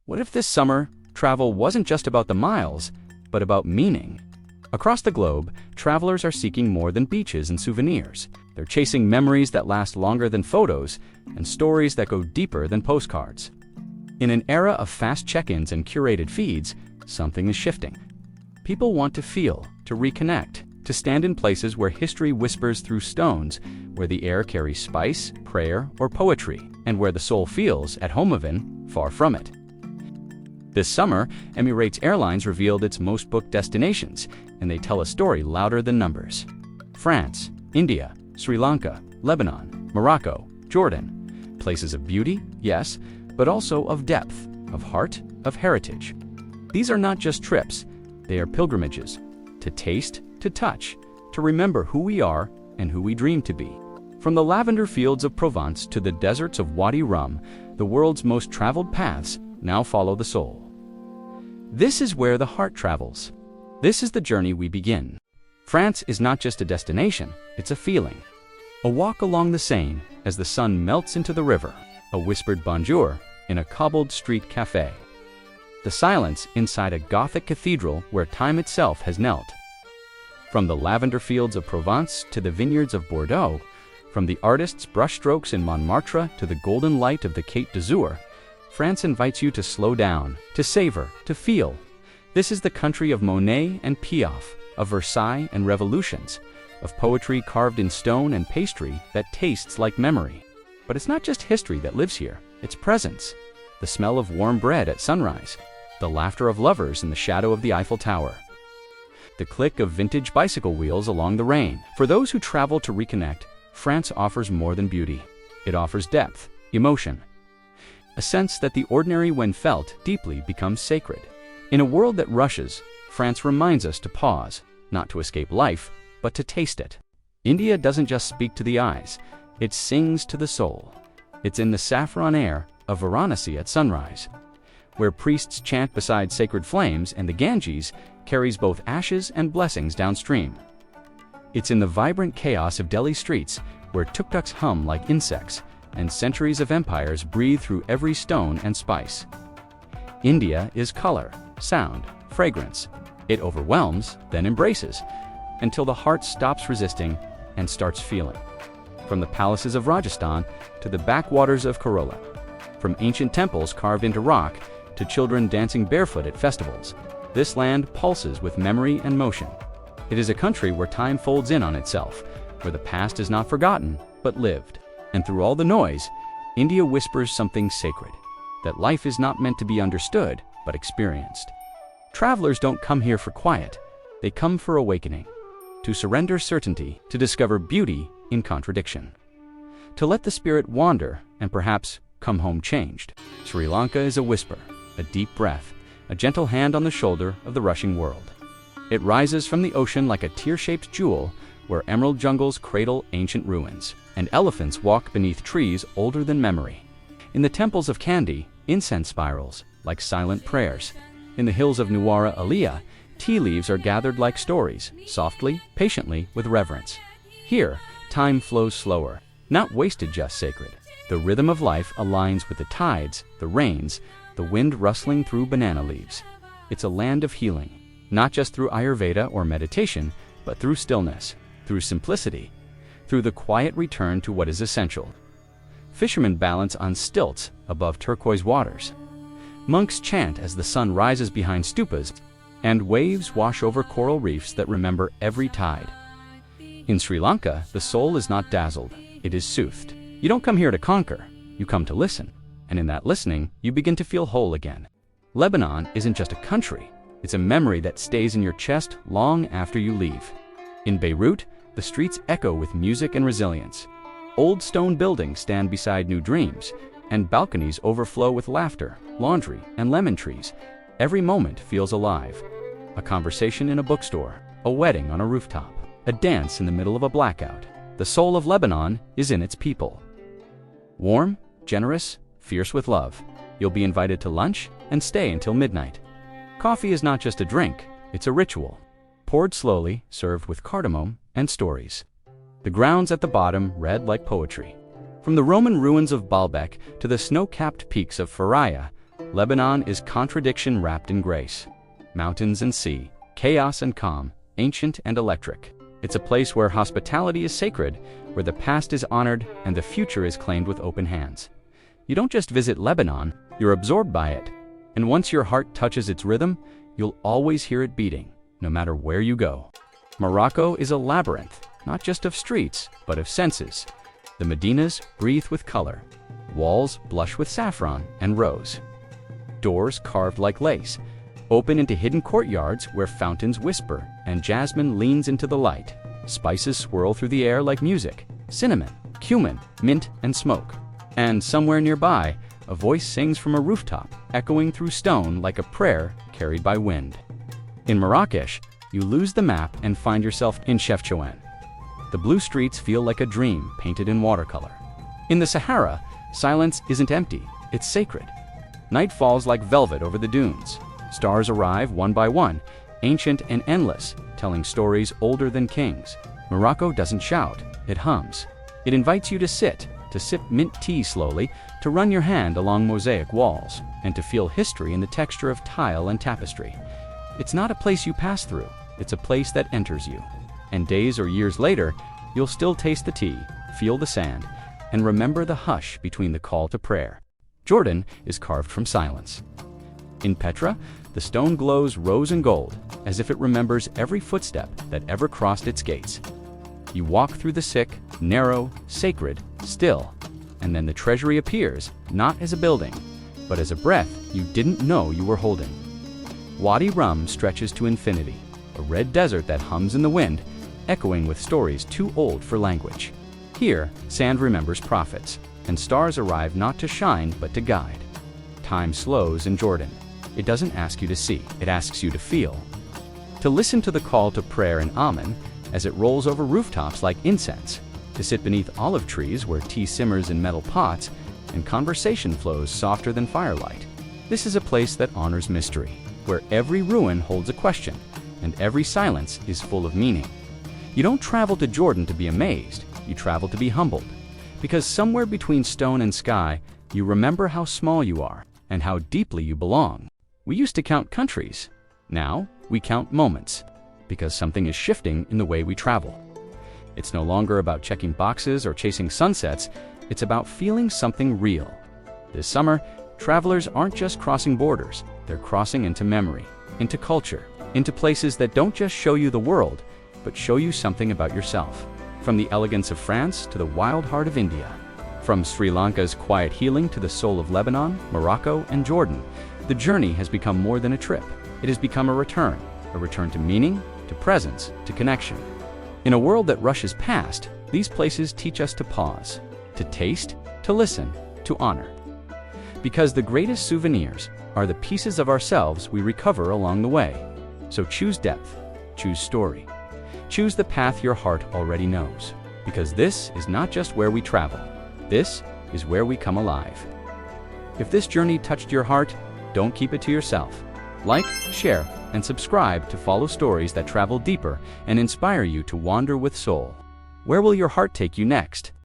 What if this summer, travel wasn't just about the miles, but about meaning? Across the globe, travelers are seeking more than beaches and souvenirs. They're chasing memories that last longer than photos and stories that go deeper than postcards. In an era of fast check-ins and curated feeds, something is shifting. People want to feel, to reconnect, to stand in places where history whispers through stones, where the air carries spice, prayer, or poetry, and where the soul feels at home even, far from it. This summer, Emirates Airlines revealed its most booked destinations, and they tell a story louder than numbers. France, India, Sri Lanka, Lebanon, Morocco, Jordan. Places of beauty, yes, but also of depth, of heart, of heritage. These are not just trips, they are pilgrimages, to taste, to touch, to remember who we are and who we dream to be. From the lavender fields of Provence to the deserts of Wadi Rum, the world's most traveled paths now follow the soul. This is where the heart travels. This is the journey we begin. France is not just a destination, it's a feeling. A walk along the Seine as the sun melts into the river, a whispered bonjour in a cobbled street cafe. The silence inside a Gothic cathedral where time itself has knelt. From the lavender fields of Provence to the vineyards of Bordeaux, from the artist's brushstrokes in Montmartre to the golden light of the Côte d'Azur, France invites you to slow down, to savor, to feel. This is the country of Monet and Piaf, of Versailles and revolutions, of poetry carved in stone and pastry that tastes like memory. But it's not just history that lives here, it's presence. The smell of warm bread at sunrise, the laughter of lovers in the shadow of the Eiffel Tower, the click of vintage bicycle wheels along the Rhine. For those who travel to reconnect, France offers more than beauty. It offers depth, emotion, a sense that the ordinary, when felt deeply, becomes sacred. In a world that rushes, France reminds us to pause, not to escape life, but to taste it. India doesn't just speak to the eyes, it sings to the soul. It's in the saffron air of Varanasi at sunrise, where priests chant beside sacred flames and the Ganges carries both ashes and blessings downstream. It's in the vibrant chaos of Delhi streets, where tuk-tuks hum like insects, and centuries of empires breathe through every stone and spice. India is color, sound, fragrance. It overwhelms, then embraces, until the heart stops resisting and starts feeling. From the palaces of Rajasthan to the backwaters of Kerala, from ancient temples carved into rock to children dancing barefoot at festivals, this land pulses with memory and motion. It is a country where time folds in on itself, where the past is not forgotten, but lived. And through all the noise, India whispers something sacred, that life is not meant to be understood, but experienced. Travelers don't come here for quiet, they come for awakening, to surrender certainty, to discover beauty in contradiction, to let the spirit wander and perhaps come home changed. Sri Lanka is a whisper, a deep breath, a gentle hand on the shoulder of the rushing world. It rises from the ocean like a tear-shaped jewel, where emerald jungles cradle ancient ruins, and elephants walk beneath trees older than memory. In the temples of Kandy, incense spirals like silent prayers. In the hills of Nuwara Eliya, tea leaves are gathered like stories, softly, patiently, with reverence. Here, time flows slower, not wasted, just sacred. The rhythm of life aligns with the tides, the rains, the wind rustling through banana leaves. It's a land of healing, not just through Ayurveda or meditation, but through stillness, through simplicity, through the quiet return to what is essential. Fishermen balance on stilts above turquoise waters. Monks chant as the sun rises behind stupas, and waves wash over coral reefs that remember every tide. In Sri Lanka, the soul is not dazzled, it is soothed. You don't come here to conquer, you come to listen. And in that listening, you begin to feel whole again. Lebanon isn't just a country, it's a memory that stays in your chest long after you leave. In Beirut, the streets echo with music and resilience. Old stone buildings stand beside new dreams, and balconies overflow with laughter, laundry, and lemon trees. Every moment feels alive. A conversation in a bookstore, a wedding on a rooftop, a dance in the middle of a blackout. The soul of Lebanon is in its people. Warm, generous, fierce with love. You'll be invited to lunch and stay until midnight. Coffee is not just a drink, it's a ritual. Poured slowly, served with cardamom and stories. The grounds at the bottom read like poetry. From the Roman ruins of Baalbek to the snow-capped peaks of Faraya, Lebanon is contradiction wrapped in grace. Mountains and sea, chaos and calm, ancient and electric. It's a place where hospitality is sacred, where the past is honored and the future is claimed with open hands. You don't just visit Lebanon, you're absorbed by it. And once your heart touches its rhythm, you'll always hear it beating, no matter where you go. Morocco is a labyrinth, not just of streets, but of senses. The Medinas breathe with color. Walls blush with saffron and rose. Doors carved like lace, open into hidden courtyards where fountains whisper and jasmine leans into the light. Spices swirl through the air like music, cinnamon, cumin, mint, and smoke. And somewhere nearby, a voice sings from a rooftop, echoing through stone like a prayer carried by wind. In Marrakesh, you lose the map and find yourself in Chefchaouen. The blue streets feel like a dream painted in watercolor. In the Sahara, silence isn't empty, it's sacred. Night falls like velvet over the dunes. Stars arrive one by one, ancient and endless, telling stories older than kings. Morocco doesn't shout, it hums. It invites you to sit, to sip mint tea slowly, to run your hand along mosaic walls, and to feel history in the texture of tile and tapestry. It's not a place you pass through, it's a place that enters you. And days or years later, you'll still taste the tea, feel the sand, and remember the hush between the call to prayer. Jordan is carved from silence. In Petra, the stone glows rose and gold, as if it remembers every footstep that ever crossed its gates. You walk through the sick, narrow, sacred, still, and then the treasury appears, not as a building, but as a breath you didn't know you were holding. Wadi Rum stretches to infinity, a red desert that hums in the wind, echoing with stories too old for language. Here, sand remembers prophets, and stars arrive not to shine but to guide. Time slows in Jordan. It doesn't ask you to see, it asks you to feel. To listen to the call to prayer in Amen as it rolls over rooftops like incense, to sit beneath olive trees where tea simmers in metal pots and conversation flows softer than firelight. This is a place that honors mystery, where every ruin holds a question and every silence is full of meaning. You don't travel to Jordan to be amazed, you travel to be humbled. Because somewhere between stone and sky, you remember how small you are and how deeply you belong. We used to count countries. Now, we count moments, because something is shifting in the way we travel. It's no longer about checking boxes or chasing sunsets, it's about feeling something real. This summer, travelers aren't just crossing borders, they're crossing into memory, into culture, into places that don't just show you the world, but show you something about yourself. From the elegance of France to the wild heart of India. From Sri Lanka's quiet healing to the soul of Lebanon, Morocco, and Jordan, the journey has become more than a trip. It has become a return to meaning, to presence, to connection. In a world that rushes past, these places teach us to pause, to taste, to listen, to honor. Because the greatest souvenirs are the pieces of ourselves we recover along the way. So choose depth, choose story. Choose the path your heart already knows, because this is not just where we travel, this is where we come alive. If this journey touched your heart, don't keep it to yourself. Like, share, and subscribe to follow stories that travel deeper and inspire you to wander with soul. Where will your heart take you next?